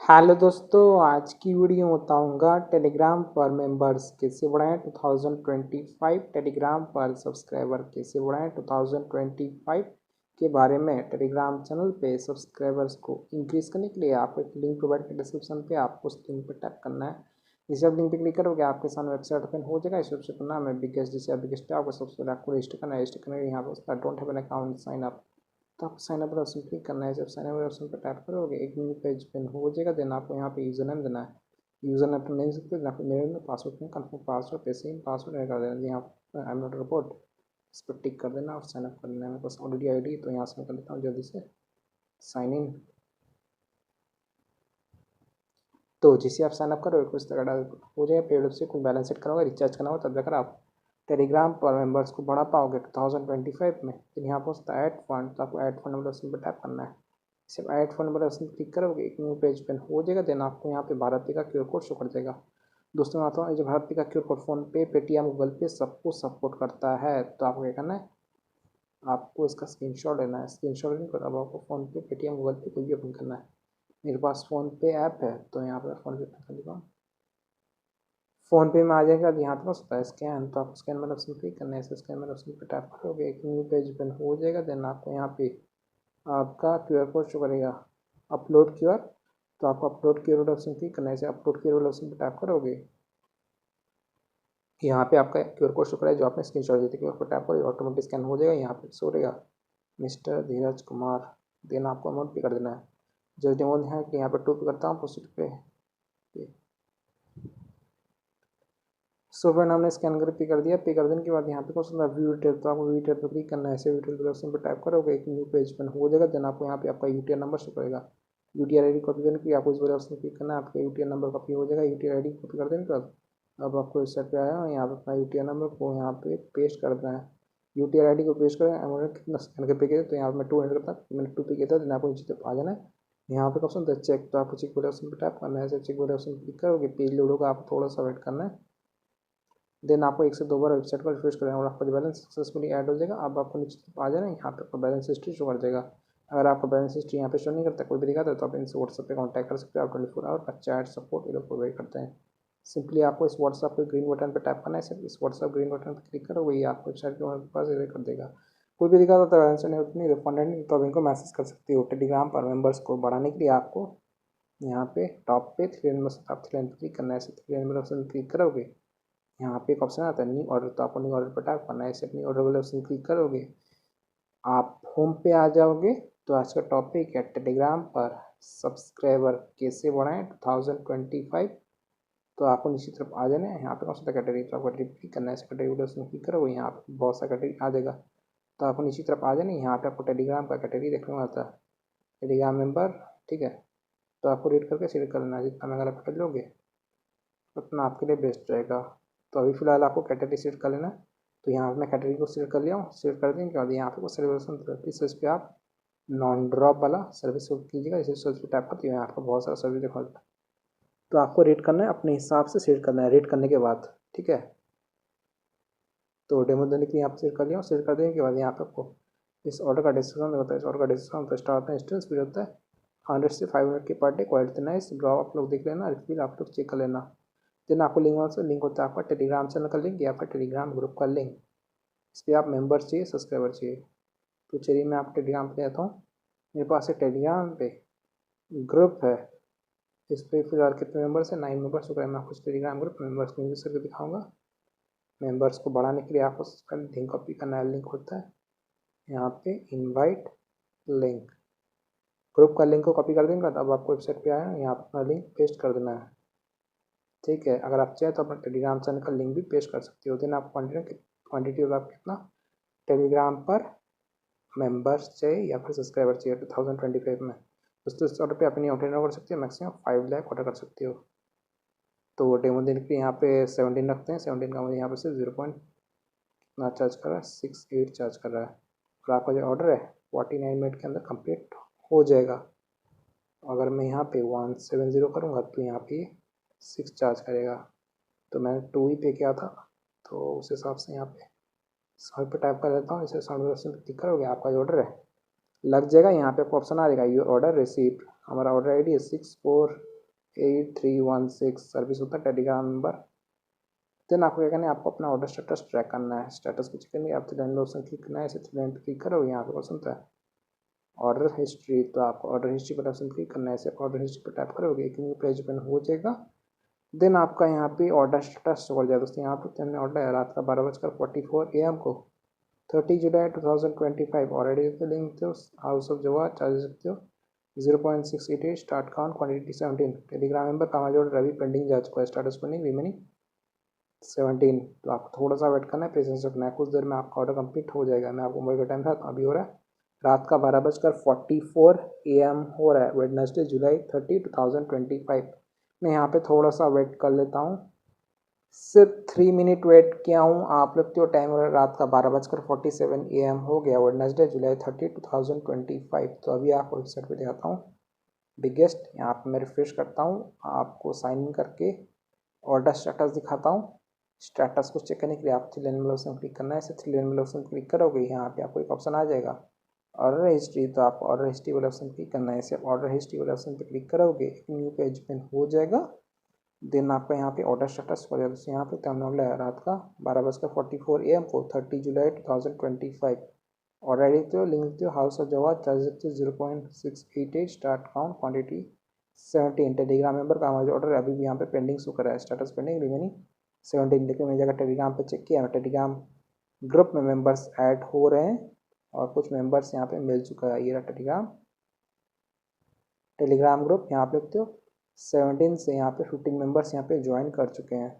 Hello दोस्तों, आज की वीडियो में बताऊंगा टेलीग्राम पर मेंबर्स कैसे बढ़ाएं 2025। टेलीग्राम पर सब्सक्राइबर कैसे बढ़ाएं 2025 के बारे में। टेलीग्राम चैनल पे सब्सक्राइबर्स को इंक्रीज करने के लिए आपको एक लिंक प्रोवाइड किया डिस्क्रिप्शन पे, आपको उस लिंक पर टैप करना है। जिसे आप लिंक पे क्लिक करोगे आपके सामने वेबसाइट ओपन हो जाएगा। इस वेबसाइट का नाम है बिगेस्ट। जिसे आप बिगेस्ट आपको सबसे पहले आपको रजिस्टर करना है। रजिस्टर करने के यहाँ पर don't have an account sign up, तो आपको साइन अप ऑप्शन क्लिक करना है। जब साइन अप ऑप्शन पर टैप करोगे एक न्यू पेज ओपन हो जाएगा। देन आपको यहाँ पे यूजर नेम देना है। यूजर नेम नहीं सकते, यहाँ पे मेरे में पासवर्ड में कन्फर्म पासवर्ड पैसे ही पासवर्ड कर देना। यहाँ आई एम नॉट रोबोट इस पर टिक कर देना और साइन अप कर देना है। मेरे पास ऑलरेडी आईडी, तो यहाँ से मैं कर लेता हूँ जल्दी से साइन इन। तो जिसे आप साइन अप करोगे कुछ तरह हो जाएगा। पेड से कुछ बैलेंस सेट कराओगे, रिचार्ज करना होगा, तब जाकर आप टेलीग्राम पर मेंबर्स को बढ़ा पाओगे 2025 में। फिर यहाँ पर होता है ऐड फंड, तो आपको ऐड फंड नंबर ऑप्शन पर टैप करना है। सिर्फ add fund number option click करोगे एक न्यू पेज ओपन हो जाएगा। देन आपको यहाँ पे भारत पे का क्यूआर कोड शो कर देगा। दोस्तों मैं आता हूँ, जो भारत पे का क्यूआर कोड फोन पे, पेटीएम, गूगल पे सबको सपोर्ट करता है। तो आपको क्या करना है, आपको इसका स्क्रीनशॉट लेना है। स्क्रीनशॉट लेने पर अब आपको फोन पे, पेटीएम, गूगल पे कोई भी ओपन करना है। मेरे पास फ़ोन पे ऐप है, तो यहाँ पर फ़ोन पे ओपन कर देता हूँ। फ़ोन पे में आ जाएगा, यहाँ पे होता है स्कैन, तो आपको स्कैन वाला ऑप्शन क्लिक करना है। इसे स्कैन वाला ऑप्शन पे टैप करोगे एक न्यू पेज ओपन हो जाएगा। देन आपको यहाँ पे आपका क्यूआर कोड शो करेगा, अपलोड क्यूआर। तो आपको अपलोड क्यूआर वाला ऑप्शन क्लिक करना है। इसे अपलोड क्यूआर वाला ऑप्शन पे टैप करोगे, यहाँ पे आपका क्यूआर कोड शो करेगा जो आपने स्क्रीनशॉट दिए थे। क्यूआर कोड टैप करोगे ऑटोमेटिक स्कैन हो जाएगा। यहाँ पे शो रहेगा मिस्टर धीरज कुमार। देन आपको अमाउंट पे कर देना है। जस्ट डेमो है कि यहाँ पे टू पे करता हूँ प्रोसीड पे। सो फ्रेंड, हमने स्कैन कर पे कर दिया। पे कर देने के बाद यहाँ पे क्वेश्चन व्यू डिटेल, तो आपको व्यू डिटेल पर क्लिक करना है। ऐसे व्यू डिटेल ऑप्शन पर टाइप करोगे एक न्यू पेज ओपन हो जाएगा। देन आपको यहाँ पे आपका यूटीआर नंबर शो करेगा। यूटीआर आईडी कॉपी करने के लिए आपको इस वाले ऑप्शन क्लिक करना है। आपका यूटीआर नंबर कॉपी हो जाएगा। यूटीआर आईडी कॉपी कर देने के बाद अब आपको इस साइड पे आया और यहाँ पे अपना यूटीआर नंबर को यहाँ पे पेस्ट करना है। यूटीआर आईडी को पेस्ट करें। अमाउंट कितना स्कैन कर पे किया, तो यहाँ पे मैं 200 करता, मैंने 2 पे किया था। देन आपको नीचे तक आ जाना है। यहाँ पे ऑप्शन था चेक, तो आपको चेक वाले ऑप्शन पर टैप करना है। चेक वाले ऑप्शन क्लिक करोगे, पेज लोड होगा, आपको थोड़ा सा वेट करना है। देन आपको 1 से 2 बार वेबसाइट को रिफ्रेश करें और आपका बैलेंस सक्सेसफुली ऐड हो जाएगा। अब आपको नीचे आ जाना है, यहाँ पे आपका बैलेंस हिस्ट्री शो कर देगा। अगर आपका बैलेंस हिस्ट्री यहाँ पे शो नहीं करता, कोई भी दिखाता है, तो आप इनसे व्हाट्सएप पे कांटेक्ट कर सकते हो। आप 24 आवर का चैट सपोर्ट ये लोग प्रोवाइड करते हैं। सिंपली आपको इस व्हाट्सएप के ग्रीन बटन पर टैप करना है। सिर्फ इस व्हाट्सएप ग्रीन बटन पर क्लिक करो, वही आपको वेबसाइट के पास इधर कर देगा। कोई भी दिखाता है आंसर नहीं होती, नहीं रिफंडेड नहीं, तो आप इनको मैसेज कर सकते हो। टेलीग्राम पर मेंबर्स को बढ़ाने के लिए आपको यहाँ पे टॉप पे थ्री लाइन में आप थ्री लाइन पर क्लिक करना है। थ्री लाइन में ऑप्शन क्लिक करोगे, यहाँ पे एक ऑप्शन आता है न्यू ऑर्डर, तो आपको न्यू ऑर्डर पर टैप करना है। इसे न्यू ऑर्डर वाले ऑप्शन क्लिक करोगे, आप होम पे आ जाओगे। तो आज का टॉपिक है टेलीग्राम पर सब्सक्राइबर कैसे बढ़ाएं 2025। तो आपको नीचे तरफ आ जाना है। यहाँ पे कौन सा कैटेगरी, तो आपको कैटेगरी क्लिक करना है। कैटेगरी वाले ऑप्शन क्लिक करोगे, यहाँ पे बहुत सा कैटेगरी आ जाएगा। तो आपको नीचे तरफ आ जाना है। यहाँ पे आपको टेलीग्राम का कैटेगरी देखने को आता है, टेलीग्राम मेंबर, ठीक है। तो आपको रेड करके सिलेक्ट करना है। जितना महंगा आप कर लोगे उतना आपके लिए बेस्ट रहेगा। तो अभी फिलहाल आपको कैटेगरी सेलेक्ट कर लेना है। तो यहाँ पे मैं कैटेगरी को सिलेक्ट कर लिया हूँ। सिलेक्ट कर देने के बाद यहाँ पे वो सर्विस, इस पर आप नॉन ड्रॉप वाला सर्विस कीजिएगा। इसे सर्विस पे टैप करते हैं, आपको बहुत सारा सर्विस दिखा देता है। तो आपको रेट करना है, अपने हिसाब से सेट करना है रेट करने के बाद, ठीक है। तो डेमो देने के लिए यहाँ पे सेट कर लिया हूँ। सेट कर देने के बाद यहाँ पे आपको इस ऑर्डर का डिस्काउंट होता है। इस ऑर्डर का डिस्काउंट स्टार्ट में इंस्टेंस भी होता है 100 से 500 के पर डे। क्वालिटी नाइस, ब्राउ आप लोग देख लेना, रिफिल आप लोग चेक कर लेना। देन आपको लिंक वहाँ से लिंक होता है आपका टेलीग्राम चैनल का लिंक या आपका टेलीग्राम ग्रुप का लिंक। इस पर आप मेंबर्स चाहिए, सब्सक्राइबर चाहिए। तो चलिए मैं आपको टेलीग्राम पे आता हूँ। मेरे पास एक टेलीग्राम पे ग्रुप है। इस पर फिलहाल कितने मेंबर्स हैं, 9 मेंबर्स हो गए। मैं आपको टेलीग्राम ग्रुप मेंबर्स को यूज करके दिखाऊंगा। मेंबर्स को बढ़ाने के लिए आपको उसका लिंक कॉपी करना है। लिंक होता है यहाँ पे इनवाइट लिंक, ग्रुप का लिंक को कॉपी कर देंगे। तब आपको वेबसाइट पे आया, यहाँ अपना लिंक पेस्ट कर देना है, ठीक है। अगर आप चाहें तो अपना टेलीग्राम चैनल का लिंक भी पेस्ट कर सकते हो। देन आप क्वान्टिटी होगा आप कितना टेलीग्राम पर मेंबर्स चाहिए या फिर सब्सक्राइबर चाहिए 2025 में। दोस्तों इस ऑर्डर पे अपनी ऑर्डर कर सकते हो, मैक्सिमम 5 लाख ऑर्डर कर सकते हो। तो डेमो देने के लिए यहाँ पे 17 रखते हैं। 17 का मुझे यहाँ पे सिर्फ 0 पॉइंट कितना चार्ज कर रहा है, 68 चार्ज कर रहा है। और आपका जो ऑर्डर है 49 मिनट के अंदर कंप्लीट हो जाएगा। अगर मैं यहाँ पे 170 करूँगा तो यहाँ पे 6 चार्ज करेगा। तो मैंने 2 ही पे किया था, तो उस हिसाब से यहाँ पे साइड पे टाइप कर देता हूँ। इसे साउंड ऑप्शन पे क्लिक करोगे, आपका जो ऑर्डर है लग जाएगा। यहाँ पे आपको ऑप्शन आ जाएगा योर ऑर्डर रिसीव्ड। हमारा ऑर्डर ID है 64 8316 सर्विस होता है टेलीग्राम मेंबर। देन आपको क्या करना है, आपको अपना ऑर्डर स्टेटस ट्रैक करना है। स्टेटस को चेक करने आप थ्री लाइन ऑप्शन क्लिक करना है, ऐसे थ्री लाइन पर क्लिक करोगे यहाँ पे ऑप्शन होता है ऑर्डर हिस्ट्री, तो आपको ऑर्डर हिस्ट्री पर ऑप्शन क्लिक करना है, ऐसे ऑर्डर हिस्ट्री पर टाइप करोगे एक न्यू पेज ओपन हो जाएगा। देन आपका यहाँ पे ऑर्डर स्टेटस खोल जाएगा दोस्तों। यहाँ पर हमने ऑर्डर है रात का 12:44 AM को 30 जुलाई 2025 ऑलरेडी लिंक थे हाउस ऑफ जवा चार्ज सकते हो 0.688 start count quantity 17 Telegram member कामाजोड़ रवि पेंडिंग जा चुका है स्टाटस पेंडिंग रिमेनिंग 17। तो आपको थोड़ा सा वेट करना है, पेशेंस रखना है, कुछ देर में आपका ऑर्डर कंप्लीट हो जाएगा। मैं आपको मोबाइल का टाइम था अभी हो रहा है रात का 12:44 AM हो रहा है वेडनेसडे जुलाई 30 2025। मैं यहाँ पे थोड़ा सा वेट कर लेता हूँ, सिर्फ 3 मिनट वेट किया हूँ। आप लोग तो टाइम हो रहा है रात का 12:47 AM हो गया वेडनेसडे जुलाई 30 2025। तो अभी आपको वेबसाइट पे दिखाता हूँ बिगेस्ट, यहाँ पर मैं रिफ्रेश करता हूँ, आपको साइन इन करके ऑर्डर स्टेटस दिखाता हूँ। स्टेटस को चेक करने के लिए आप थ्री लाइन में ऑप्शन क्लिक करना है, ऐसे थ्री लाइन में ऑप्शन क्लिक करोगे यहाँ पे आपको एक ऑप्शन आ जाएगा ऑर्डर हिस्ट्री, तो आप ऑर्डर हिस्ट्री वाले ऑप्शन क्लिक करना है, ऐसे ऑर्डर हिस्ट्री वाले ऑप्शन पे क्लिक करोगे एक न्यू पेज ओपन हो जाएगा। देन आपका यहाँ पे ऑर्डर स्टेटस हो जाएगा। यहाँ पे टर्मिनल है रात का 12:44 AM को 30 जुलाई 2025 ऑलरेडी तो लिंक तो हाउस ऑफ जवा charge 0.688 start count quantity 17 Telegram member का हमारा ऑर्डर अभी भी यहाँ पे पेंडिंग शो कर रहा है स्टेटस पेंडिंग रिमेनिंग 17। लेकिन मैं जगह टेलीग्राम पे चेक किया टेलीग्राम ग्रुप में मेंबर्स ऐड हो रहे हैं और कुछ मेंबर्स यहाँ पे मिल चुका है। ये रहा टेलीग्राम ग्रुप, यहाँ पे देखते हो 17 से यहाँ पे 15 मेंबर्स यहाँ पे ज्वाइन कर चुके हैं।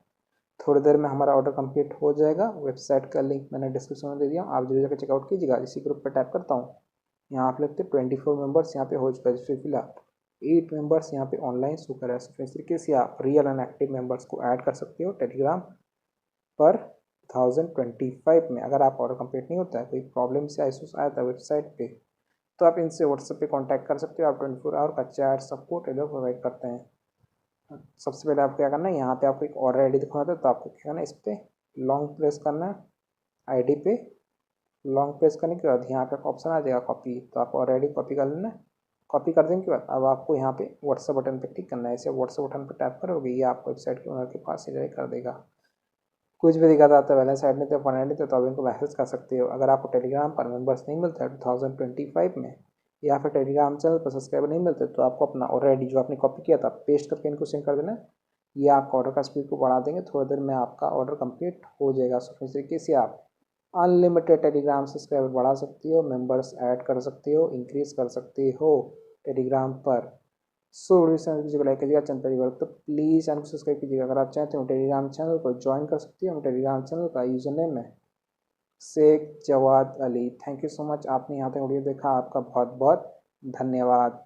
थोड़ी देर में हमारा ऑर्डर कंप्लीट हो जाएगा। वेबसाइट का लिंक मैंने डिस्क्रिप्शन में दे दिया, आप जरूर जाकर चेकआउट कीजिएगा। इसी ग्रुप पर टाइप करता हूँ, यहाँ आप लगते 24 मेंबर्स यहाँ पे हो चुका है, फिलहाल 8 मेंबर्स यहाँ पे ऑनलाइन शो कर रहा है। इस तरीके से आप रियल एंड एक्टिव मेंबर्स को ऐड कर सकते हो टेलीग्राम पर 2025 में। अगर आप ऑर्डर कंप्लीट नहीं होता है, कोई प्रॉब्लम से इशूज आया था वेबसाइट पे, तो आप इनसे व्हाट्सएप पे कांटेक्ट कर सकते हो। आप 24 आवर का चैट सपोर्ट ये लोग प्रोवाइड करते हैं। सबसे पहले आपको क्या करना है, यहाँ पे आपको एक ऑर्डर आईडी दिखाना था, तो आपको क्या करना है, इस पर लॉन्ग प्रेस करना है, आईडी पे लॉन्ग प्रेस करने के बाद यहाँ पे ऑप्शन आ जाएगा कॉपी, तो आप ऑर्डर आईडी कॉपी कर लेना। कॉपी कर देने के बाद अब आपको यहाँ पे व्हाट्सएप बटन पे क्लिक करना है, ऐसे व्हाट्सएप बटन पे टैप करोगे ये आपको वेबसाइट के ओनर के पास ही कर देगा। कुछ भी दिखाता आता है बैलेंस साइड में तो फंड तो आप इनको मैसेज कर सकते हो। अगर आपको टेलीग्राम पर मेंबर्स नहीं मिलता है 2025 में, या फिर टेलीग्राम चैनल पर सब्सक्राइबर नहीं मिलते, तो आपको अपना ऑर्डर आईडी जो आपने कॉपी किया था पेस्ट करके इनको सेंड कर देना। ये आपका ऑर्डर का स्पीड को बढ़ा देंगे, थोड़ी देर में आपका ऑर्डर कंप्लीट हो जाएगा। सो इस तरीके से आप अनलिमिटेड टेलीग्राम सब्सक्राइबर बढ़ा सकते हो, मेंबर्स ऐड कर सकते हो, इंक्रीज कर सकते हो टेलीग्राम पर। सो वीडियो को लाइक कीजिएगा, चैनल पर तो प्लीज़ चैनल को सब्सक्राइब कीजिएगा। अगर आप चाहते हो टेलीग्राम चैनल को ज्वाइन कर सकते हो, टेलीग्राम चैनल का यूज़र नेम है Sheikh Jawad Ali. Thank you so much, आपने यहाँ तक वीडियो देखा, आपका बहुत बहुत धन्यवाद।